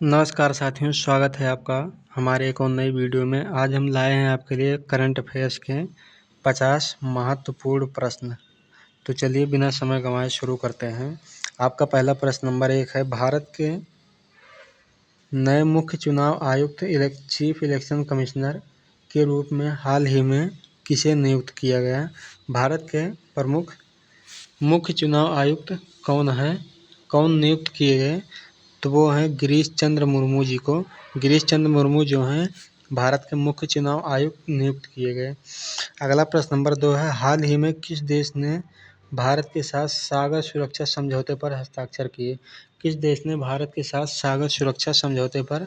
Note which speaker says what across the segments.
Speaker 1: नमस्कार साथियों, स्वागत है आपका हमारे एक और नई वीडियो में। आज हम लाए हैं आपके लिए करंट अफेयर्स के 50 महत्वपूर्ण प्रश्न। तो चलिए बिना समय गंवाए शुरू करते हैं। आपका पहला प्रश्न नंबर 1 है, भारत के नए मुख्य चुनाव आयुक्त चीफ इलेक्शन कमिश्नर के रूप में हाल ही में किसे नियुक्त किया गया? भारत के प्रमुख मुख्य चुनाव आयुक्त कौन है, कौन नियुक्त किए गए? तो वो हैं गिरीश चंद्र मुर्मू जी को। गिरीश चंद्र मुर्मू जो हैं भारत के मुख्य चुनाव आयुक्त नियुक्त किए गए। अगला प्रश्न नंबर 2 है, हाल ही में किस देश ने भारत के साथ सागर सुरक्षा समझौते पर हस्ताक्षर किए? किस देश ने भारत के साथ सागर सुरक्षा समझौते पर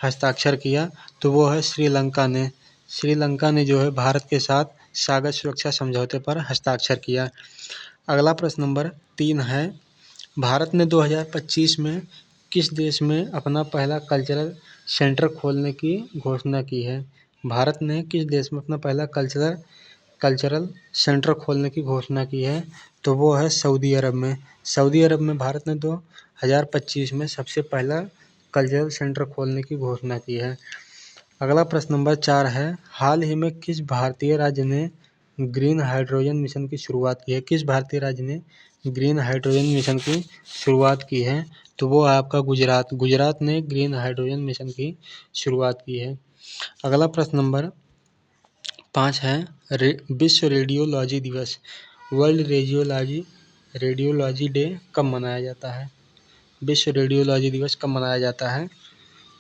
Speaker 1: हस्ताक्षर किया? तो वो है श्रीलंका ने। श्रीलंका ने जो है भारत के साथ सागर सुरक्षा समझौते पर हस्ताक्षर किया। अगला प्रश्न नंबर 3 है, भारत ने 2025 में किस देश में अपना पहला कल्चरल सेंटर खोलने की घोषणा की है? भारत ने किस देश में अपना पहला कल्चरल सेंटर खोलने की घोषणा की है? तो वो है सऊदी अरब में। सऊदी अरब में भारत ने 2025 में सबसे पहला कल्चरल सेंटर खोलने की घोषणा की है। अगला प्रश्न नंबर 4 है, हाल ही में किस भारतीय राज्य ने ग्रीन हाइड्रोजन मिशन की शुरुआत की है? किस भारतीय राज्य ने ग्रीन हाइड्रोजन मिशन की शुरुआत की है? तो वो है आपका गुजरात। गुजरात ने ग्रीन हाइड्रोजन मिशन की शुरुआत की है। अगला प्रश्न नंबर 5 है, विश्व रेडियोलॉजी दिवस, वर्ल्ड रेडियोलॉजी डे कब मनाया जाता है? विश्व रेडियोलॉजी दिवस कब मनाया जाता है?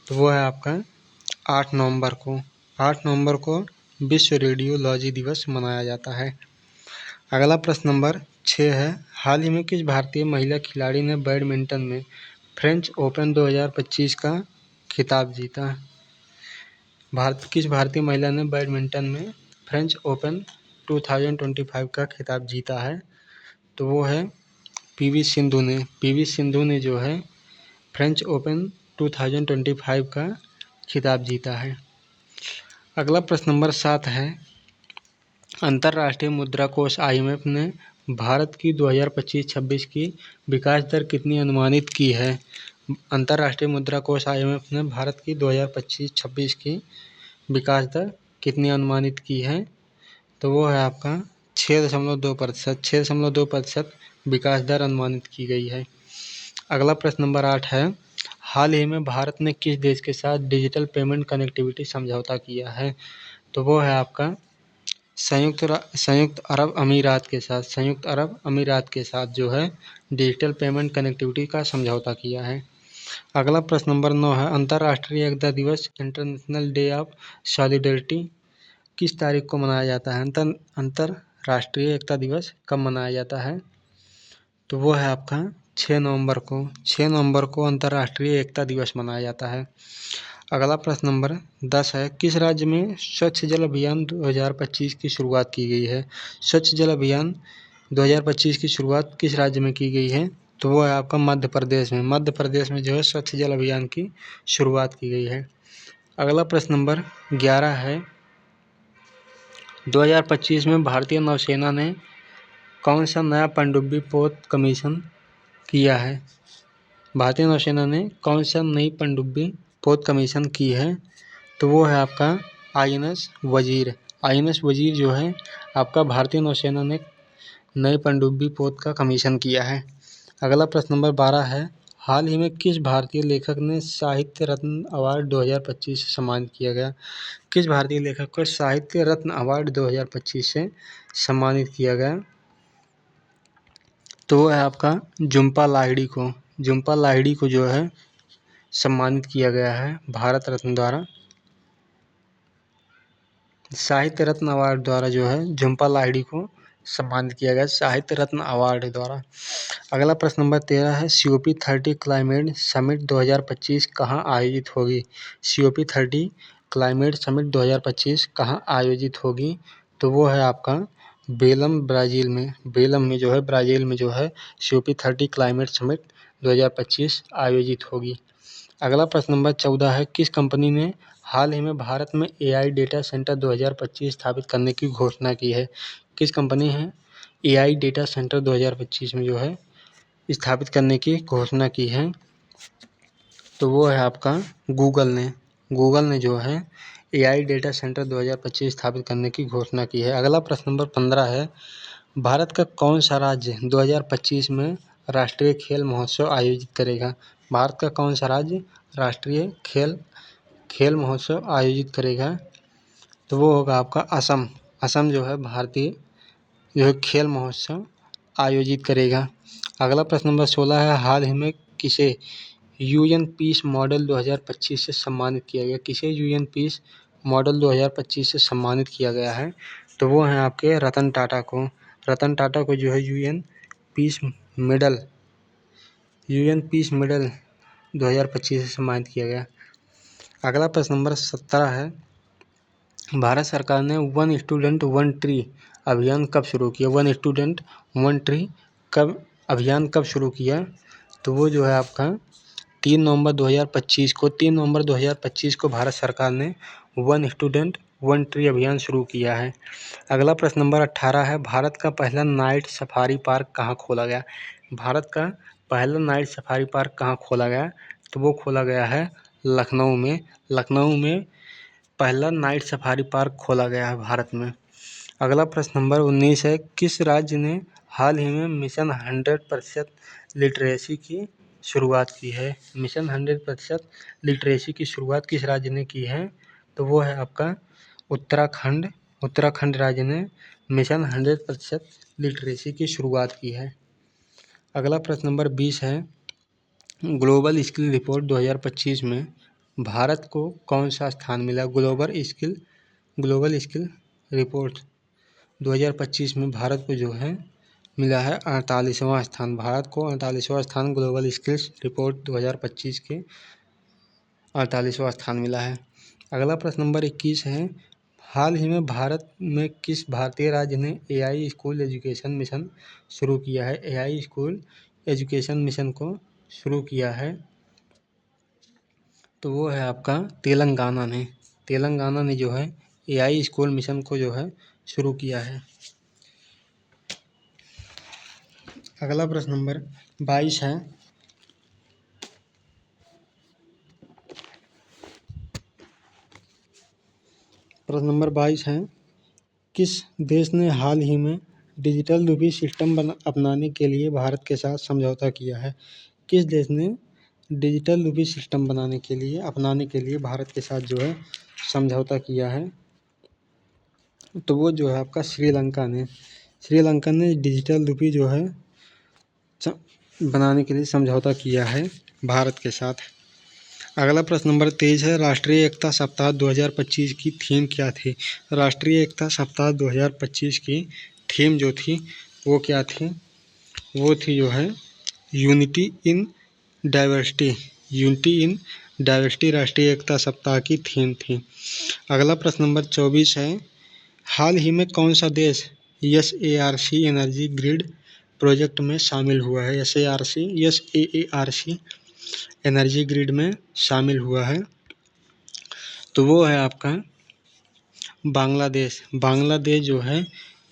Speaker 1: तो वो है आपका 8 नवंबर को। 8 नवंबर को विश्व रेडियोलॉजी दिवस मनाया जाता है। अगला प्रश्न नंबर 6 है, हाल ही में किस भारतीय महिला खिलाड़ी ने बैडमिंटन में फ्रेंच ओपन 2025 का खिताब जीता? किस भारतीय महिला ने बैडमिंटन में फ्रेंच ओपन 2025 का खिताब जीता है? तो वो है पीवी सिंधु ने। पीवी सिंधु ने जो है फ्रेंच ओपन 2025 का खिताब जीता है। अगला प्रश्न नंबर 7 है, अंतर्राष्ट्रीय मुद्रा कोष IMF ने भारत की 2025-26 की विकास दर कितनी अनुमानित की है? अंतर्राष्ट्रीय मुद्रा कोष IMF ने भारत की 2025-26 की विकास दर कितनी अनुमानित की है? तो वो है आपका 6.2%। 6.2% विकास दर अनुमानित की गई है। अगला प्रश्न नंबर 8 है, हाल ही में भारत ने किस देश के साथ डिजिटल पेमेंट कनेक्टिविटी समझौता किया है? तो वो है आपका संयुक्त अरब अमीरात के साथ। संयुक्त अरब अमीरात के साथ जो है डिजिटल पेमेंट कनेक्टिविटी का समझौता किया है। अगला प्रश्न नंबर 9 है, अंतर्राष्ट्रीय एकता दिवस इंटरनेशनल डे ऑफ सॉलिडेरिटी किस तारीख को मनाया जाता है? अंतर्राष्ट्रीय एकता दिवस कब मनाया जाता है? तो वो है आपका 6 नवंबर को। 6 नवंबर को अंतर्राष्ट्रीय एकता दिवस मनाया जाता है। अगला प्रश्न नंबर 10 है, किस राज्य में स्वच्छ जल अभियान 2025 की शुरुआत की गई है? स्वच्छ जल अभियान 2025 की शुरुआत किस राज्य में की गई है? तो वो है आपका मध्य प्रदेश में। मध्य प्रदेश में जो है स्वच्छ जल अभियान की शुरुआत की गई है। अगला प्रश्न नंबर 11 है, 2025 में भारतीय नौसेना ने कौन सा नया पनडुब्बी पोत कमीशन किया है? भारतीय नौसेना ने कौन सा नई पनडुब्बी पोत कमीशन की है? तो वो है आपका INS वजीर। INS वजीर जो है आपका भारतीय नौसेना ने नई पनडुब्बी पोत का कमीशन किया है। अगला प्रश्न नंबर 12 है, हाल ही में किस भारतीय लेखक ने साहित्य रत्न अवार्ड 2025 से सम्मानित किया गया? किस भारतीय लेखक को साहित्य रत्न अवार्ड 2025 से सम्मानित किया गया? तो वो है आपका झुम्पा लाहिड़ी को। झुम्पा लाहिड़ी को जो है सम्मानित किया गया है भारत रत्न द्वारा। साहित्य रत्न अवार्ड द्वारा जो है झुम्पा लाहिड़ी को सम्मानित किया गया साहित्य रत्न अवार्ड द्वारा। अगला प्रश्न नंबर 13 है, COP30 क्लाइमेट समिट 2025 कहाँ आयोजित होगी? COP30 क्लाइमेट समिट 2025 कहाँ आयोजित होगी? तो वो है आपका बेलम ब्राज़ील में। बेलम में जो है ब्राज़ील में जो है COP30 क्लाइमेट समिट 2025 आयोजित होगी। अगला प्रश्न नंबर 14 है, किस कंपनी ने हाल ही में भारत में AI डेटा सेंटर 2025 स्थापित करने की घोषणा की है? किस कंपनी है AI डेटा सेंटर 2025 में जो है स्थापित करने की घोषणा की है? तो वो है आपका गूगल ने जो है एआई डेटा सेंटर 2025 स्थापित करने की घोषणा की है। अगला प्रश्न नंबर 15 है, भारत का कौन सा राज्य 2025 में राष्ट्रीय खेल महोत्सव आयोजित करेगा? भारत का कौन सा राज्य राष्ट्रीय खेल महोत्सव आयोजित करेगा? तो वो होगा आपका असम। असम जो है भारतीय जो है खेल महोत्सव आयोजित करेगा। अगला प्रश्न नंबर 16 है, हाल ही में किसे यूएन पीस मॉडल 2025 से सम्मानित किया गया? किसे यूएन पीस मॉडल 2025 से सम्मानित किया गया है? तो वो हैं आपके रतन टाटा को। रतन टाटा को जो है यूएन पीस मेडल 2025 से सम्मानित किया गया। अगला प्रश्न नंबर 17 है, भारत सरकार ने वन स्टूडेंट वन ट्री अभियान कब शुरू किया? वन स्टूडेंट वन ट्री अभियान कब शुरू किया? तो वो जो है आपका 3 नवंबर 2025 को भारत सरकार ने वन स्टूडेंट वन ट्री अभियान शुरू किया है। अगला प्रश्न नंबर 18 है, भारत का पहला नाइट सफारी पार्क कहाँ खोला गया? भारत का पहला नाइट सफारी पार्क कहाँ खोला गया? तो वो खोला गया है लखनऊ में। लखनऊ में पहला नाइट सफारी पार्क खोला गया है भारत में। अगला प्रश्न नंबर 19 है, किस राज्य ने हाल ही में मिशन 100% लिटरेसी की शुरुआत की है? मिशन 100% लिटरेसी की शुरुआत किस राज्य ने की है? तो वो है आपका उत्तराखंड। उत्तराखंड राज्य ने मिशन 100% लिटरेसी की शुरुआत की है। अगला प्रश्न नंबर 20 है, ग्लोबल स्किल रिपोर्ट 2025 में भारत को कौन सा स्थान मिला? ग्लोबल स्किल रिपोर्ट 2025 में भारत को जो है मिला है 48वां स्थान। भारत को 48वां स्थान ग्लोबल स्किल्स रिपोर्ट 2025 के 48वां स्थान मिला है। अगला प्रश्न नंबर 21 है, हाल ही में भारत में किस भारतीय राज्य ने एआई स्कूल एजुकेशन मिशन शुरू किया है? एआई स्कूल एजुकेशन मिशन को शुरू किया है। तो वो है आपका तेलंगाना ने। तेलंगाना ने जो है एआई स्कूल मिशन को जो है शुरू किया है। अगला प्रश्न नंबर 22 है, प्रश्न नंबर 22 है, किस देश ने हाल ही में डिजिटल रूपी सिस्टम अपनाने के लिए भारत के साथ समझौता किया है? किस देश ने डिजिटल रूपी सिस्टम अपनाने के लिए भारत के साथ जो है समझौता किया है? तो वो जो है आपका श्रीलंका ने डिजिटल रूपी जो है बनाने के लिए समझौता किया है भारत के साथ। अगला प्रश्न नंबर 23 है, राष्ट्रीय एकता सप्ताह 2025 की थीम क्या थी? राष्ट्रीय एकता सप्ताह 2025 की थीम जो थी वो क्या थी? वो थी जो है यूनिटी इन डाइवर्सिटी राष्ट्रीय एकता सप्ताह की थीम थी। अगला प्रश्न नंबर 24 है, हाल ही में कौन सा देश SARC एनर्जी ग्रिड प्रोजेक्ट में शामिल हुआ है? SAARC एनर्जी ग्रिड में शामिल हुआ है। तो वो है आपका बांग्लादेश जो है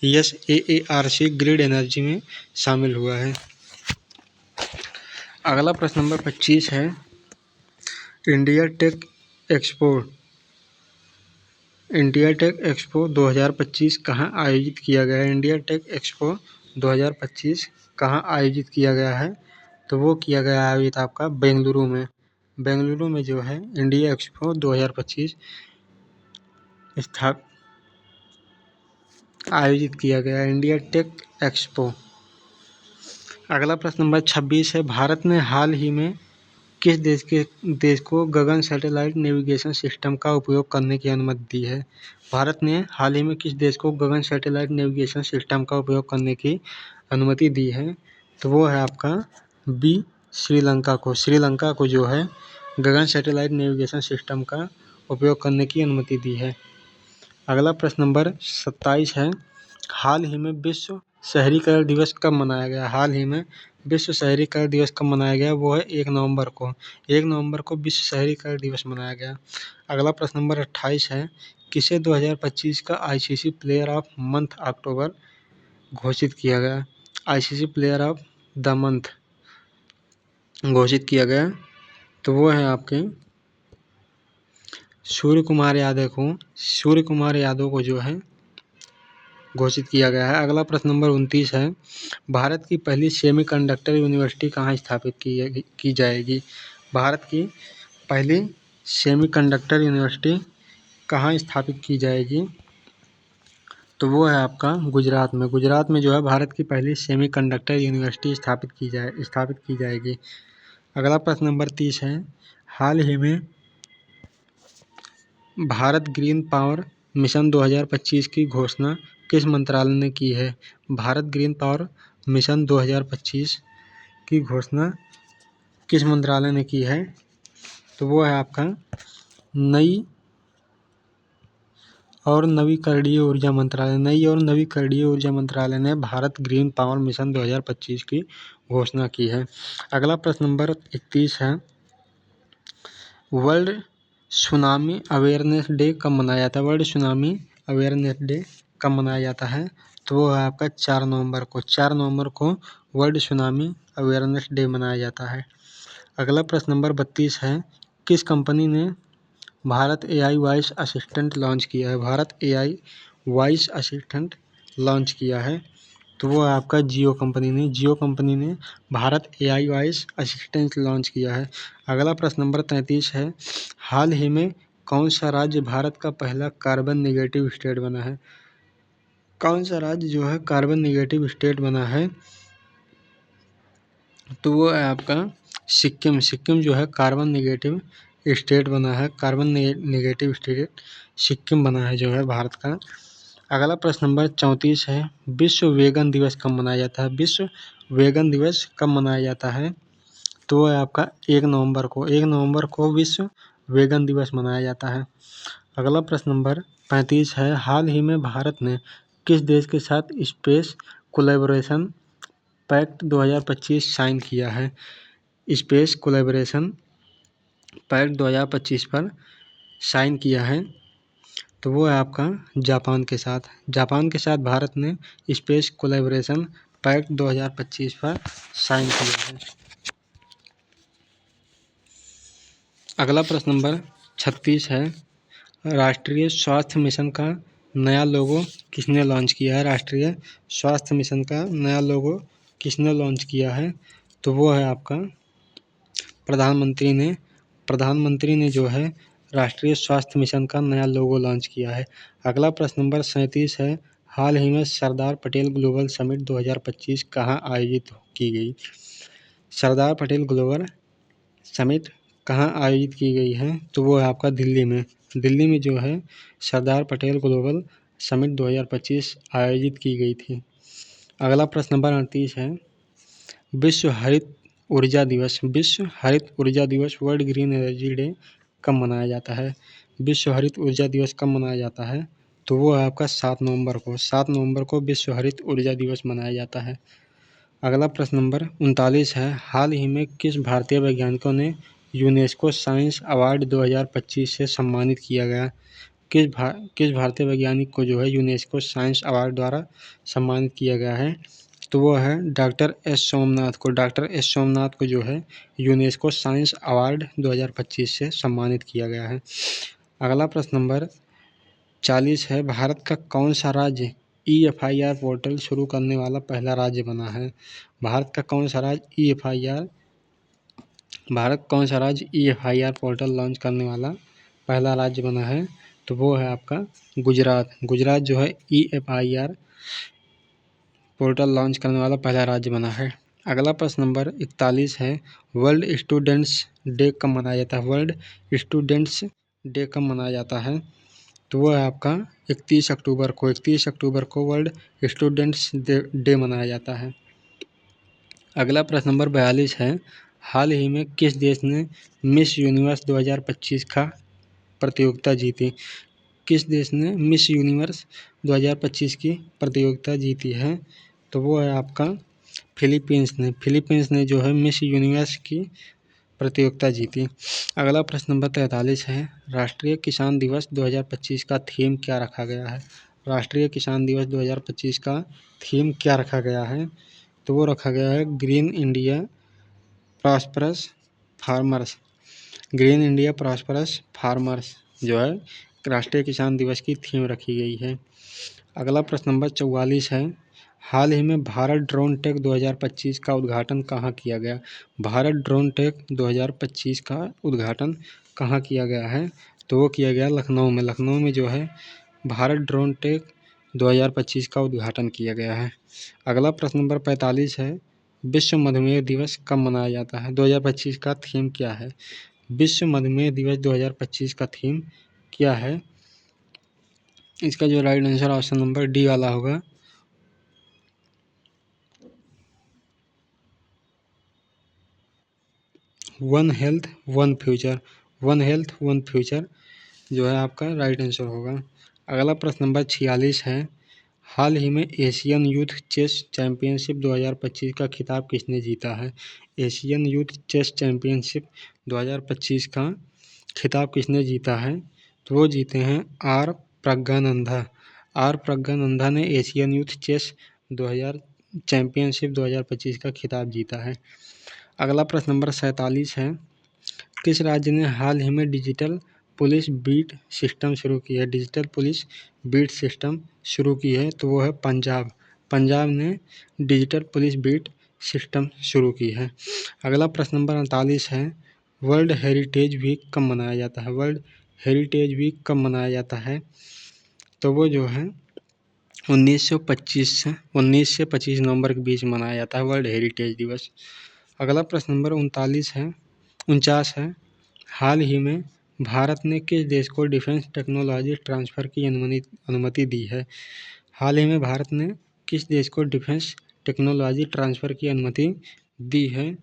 Speaker 1: SAARC ग्रिड एनर्जी में शामिल हुआ है। अगला प्रश्न नंबर 25 है, इंडिया टेक एक्सपो 2025 कहाँ आयोजित किया गया है? इंडिया टेक एक्सपो 2025 कहाँ आयोजित किया गया है? तो वो किया गया है आयोजित आपका बेंगलुरु में जो है इंडिया एक्सपो 2025 आयोजित किया गया है, इंडिया टेक एक्सपो। अगला प्रश्न नंबर 26 है, भारत ने हाल ही में किस देश को गगन सैटेलाइट नेविगेशन सिस्टम का उपयोग करने की अनुमति दी है? भारत ने हाल ही में किस देश को गगन सैटेलाइट नेविगेशन सिस्टम का उपयोग करने की अनुमति दी है? तो वो है आपका श्रीलंका को जो है गगन सैटेलाइट नेविगेशन सिस्टम का उपयोग करने की अनुमति दी है। अगला प्रश्न नंबर 27 है, हाल ही में विश्व शहरीकरण दिवस कब मनाया गया? हाल ही में विश्व शहरीकरण दिवस कब मनाया गया? वो है 1 नवंबर को। 1 नवंबर को विश्व शहरीकरण दिवस मनाया गया। अगला प्रश्न नंबर 28 है, किसे 2025 का ICC प्लेयर ऑफ मंथ अक्टूबर घोषित किया गया? ICC player of the month घोषित किया गया तो वो है आपके सूर्य कुमार यादव को जो है घोषित किया गया है। अगला प्रश्न नंबर 29 है, भारत की पहली सेमीकंडक्टर यूनिवर्सिटी कहाँ स्थापित की जाएगी? भारत की पहली सेमीकंडक्टर यूनिवर्सिटी कहाँ स्थापित की जाएगी? तो वो है आपका गुजरात में। गुजरात में जो है भारत की पहली सेमीकंडक्टर यूनिवर्सिटी स्थापित की जाएगी। अगला प्रश्न नंबर 30 है, हाल ही में भारत ग्रीन पावर मिशन 2025 की घोषणा किस मंत्रालय ने की है? भारत ग्रीन पावर मिशन 2025 की घोषणा किस मंत्रालय ने की है? तो वो है आपका नई और नवीकरणीय ऊर्जा मंत्रालय ने भारत ग्रीन पावर मिशन 2025 की घोषणा की है। अगला प्रश्न नंबर 31 है, वर्ल्ड सुनामी अवेयरनेस डे कब मनाया जाता है? वर्ल्ड सुनामी अवेयरनेस डे कब मनाया जाता है? तो वो है आपका 4 नवंबर को। 4 नवंबर को वर्ल्ड सुनामी अवेयरनेस डे मनाया जाता है। अगला प्रश्न नंबर 32 है, किस कंपनी ने Bharat AI voice assistant launch किया है? Bharat AI voice assistant launch किया है। तो वो है आपका जियो कंपनी ने Bharat AI voice assistant launch किया है। अगला प्रश्न नंबर 33 है, हाल ही में कौन सा राज्य भारत का पहला कार्बन नेगेटिव स्टेट बना है? कौन सा राज्य जो है कार्बन नेगेटिव स्टेट बना है? तो वो है आपका सिक्किम जो है कार्बन नेगेटिव स्टेट बना है। कार्बन नेगेटिव स्टेट सिक्किम बना है जो है भारत का। अगला प्रश्न नंबर 34 है, विश्व वेगन दिवस कब मनाया जाता है? विश्व वेगन दिवस कब मनाया जाता है? तो वो है आपका 1 नवंबर को। 1 नवंबर को विश्व वेगन दिवस मनाया जाता है। अगला प्रश्न नंबर 35 है, हाल ही में भारत ने किस देश के साथ स्पेस कोलैबोरेशन पैक्ट 2025 साइन किया है? स्पेस कोलैबोरेशन पैक्ट 2025 पर साइन किया है। तो वो है आपका जापान के साथ भारत ने स्पेस कोलैबोरेशन पैक्ट 2025 पर साइन किया है। अगला प्रश्न नंबर 36 है, राष्ट्रीय स्वास्थ्य मिशन का नया लोगो किसने लॉन्च किया है? राष्ट्रीय स्वास्थ्य मिशन का नया लोगो किसने लॉन्च किया है? तो वो है आपका प्रधानमंत्री ने जो है राष्ट्रीय स्वास्थ्य मिशन का नया लोगो लॉन्च किया है। अगला प्रश्न नंबर 37 है, हाल ही में सरदार पटेल ग्लोबल समिट 2025 कहाँ आयोजित की गई? सरदार पटेल ग्लोबल समिट कहाँ आयोजित की गई है? तो वो है आपका दिल्ली में जो है सरदार पटेल ग्लोबल समिट 2025 आयोजित की गई थी। अगला प्रश्न नंबर 38 है, विश्व हरित ऊर्जा दिवस वर्ल्ड ग्रीन एनर्जी डे कब मनाया जाता है? विश्व हरित ऊर्जा दिवस कब मनाया जाता है? तो वो है आपका 7 नवंबर को विश्व हरित ऊर्जा दिवस मनाया जाता है। अगला प्रश्न नंबर 39 है, हाल ही में किस भारतीय वैज्ञानिकों ने यूनेस्को साइंस अवार्ड 2025 से सम्मानित किया गया? किस भारतीय वैज्ञानिक को जो है यूनेस्को साइंस अवार्ड द्वारा सम्मानित किया गया है? तो वो है डॉक्टर एस सोमनाथ को जो है यूनेस्को साइंस अवार्ड 2025 से सम्मानित किया गया है। अगला प्रश्न नंबर 40 है, भारत का कौन सा राज्य EFIR पोर्टल शुरू करने वाला पहला राज्य बना है? भारत कौन सा राज्य EFIR पोर्टल लॉन्च करने वाला पहला राज्य बना है? तो वो है आपका गुजरात जो है EFIR पोर्टल लॉन्च करने वाला पहला राज्य बना है। अगला प्रश्न नंबर 41 है, वर्ल्ड स्टूडेंट्स डे कब मनाया जाता है? वर्ल्ड स्टूडेंट्स डे कब मनाया जाता है? तो वो है आपका 31 अक्टूबर को वर्ल्ड स्टूडेंट्स डे मनाया जाता है। अगला प्रश्न नंबर 42 है, हाल ही में किस देश ने मिस यूनिवर्स 2025 का प्रतियोगिता जीती? किस देश ने मिस यूनिवर्स 2025 की प्रतियोगिता जीती है? तो वो है आपका फिलीपींस ने जो है मिस यूनिवर्स की प्रतियोगिता जीती। अगला प्रश्न नंबर 43 है, राष्ट्रीय किसान दिवस 2025 का थीम क्या रखा गया है? राष्ट्रीय किसान दिवस 2025 का थीम क्या रखा गया है? तो वो रखा गया है green India prosperous farmers. Green India prosperous farmers जो है राष्ट्रीय किसान दिवस की थीम रखी गई है। अगला प्रश्न नंबर 44 है, हाल ही में भारत ड्रोन टेक 2025 का उद्घाटन कहाँ किया गया? भारत ड्रोन टेक 2025 का उद्घाटन कहाँ किया गया है? तो वो किया गया लखनऊ में। लखनऊ में जो है भारत ड्रोन टेक 2025 का उद्घाटन किया गया है। अगला प्रश्न नंबर 45 है, विश्व मधुमेह दिवस कब मनाया जाता है? 2025 का थीम क्या है? विश्व मधुमेह दिवस 2025 का थीम क्या है? इसका जो right answer option number D वाला होगा। One health one future. One health one future जो है आपका राइट आंसर होगा। अगला प्रश्न नंबर 46 है, हाल ही में एशियन यूथ चेस चैंपियनशिप 2025 का खिताब किसने जीता है? एशियन यूथ चेस चैंपियनशिप 2025 का खिताब किसने जीता है? तो वो जीते हैं आर प्रज्ञानंदा। आर प्रज्ञानंदा ने एशियन यूथ चेस 2000 चैंपियनशिप 2025 का खिताब जीता है। अगला प्रश्न नंबर 47 है, किस राज्य ने हाल ही में डिजिटल पुलिस बीट सिस्टम शुरू की है? डिजिटल पुलिस बीट सिस्टम शुरू की है तो वो है पंजाब। पंजाब ने डिजिटल पुलिस बीट सिस्टम शुरू की है। अगला प्रश्न नंबर 48 है, वर्ल्ड हेरिटेज वीक कब मनाया जाता है? वर्ल्ड हेरिटेज वीक कब मनाया जाता है? तो वो जो है 1925 से 25 नवंबर के बीच मनाया जाता है वर्ल्ड हेरिटेज दिवस। अगला प्रश्न नंबर 49 है, हाल ही में भारत ने किस देश को डिफेंस टेक्नोलॉजी ट्रांसफ़र की अनुमति दी है? हाल ही में भारत ने किस देश को डिफेंस टेक्नोलॉजी ट्रांसफ़र की अनुमति दी है?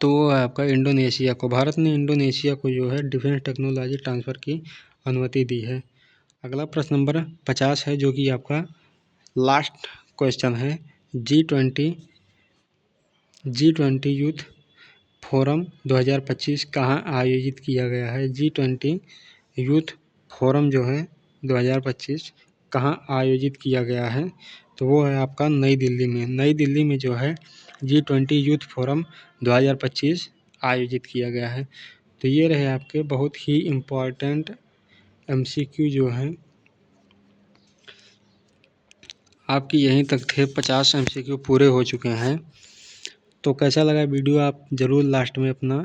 Speaker 1: तो वो है आपका इंडोनेशिया को। भारत ने इंडोनेशिया को जो है डिफेंस टेक्नोलॉजी ट्रांसफ़र की अनुमति दी है। अगला प्रश्न नंबर 50 है, जो कि आपका लास्ट क्वेश्चन है, G20 यूथ फोरम 2025 कहाँ आयोजित किया गया है? G20 यूथ फोरम जो है 2025 कहाँ आयोजित किया गया है? तो वो है आपका नई दिल्ली में। नई दिल्ली में जो है G20 यूथ फोरम 2025 आयोजित किया गया है। तो ये रहे आपके बहुत ही इम्पॉर्टेंट MCQ जो हैं, आपकी यहीं तक थे। 50 MCQ पूरे हो चुके हैं। तो कैसा लगा वीडियो आप ज़रूर लास्ट में अपना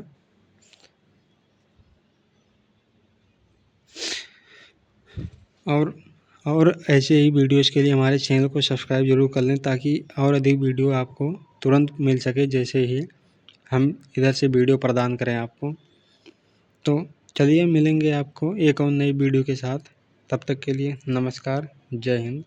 Speaker 1: और ऐसे ही वीडियोस के लिए हमारे चैनल को सब्सक्राइब ज़रूर कर लें, ताकि और अधिक वीडियो आपको तुरंत मिल सके जैसे ही हम इधर से वीडियो प्रदान करें आपको। तो चलिए मिलेंगे आपको एक और नई वीडियो के साथ। तब तक के लिए नमस्कार, जय हिंद।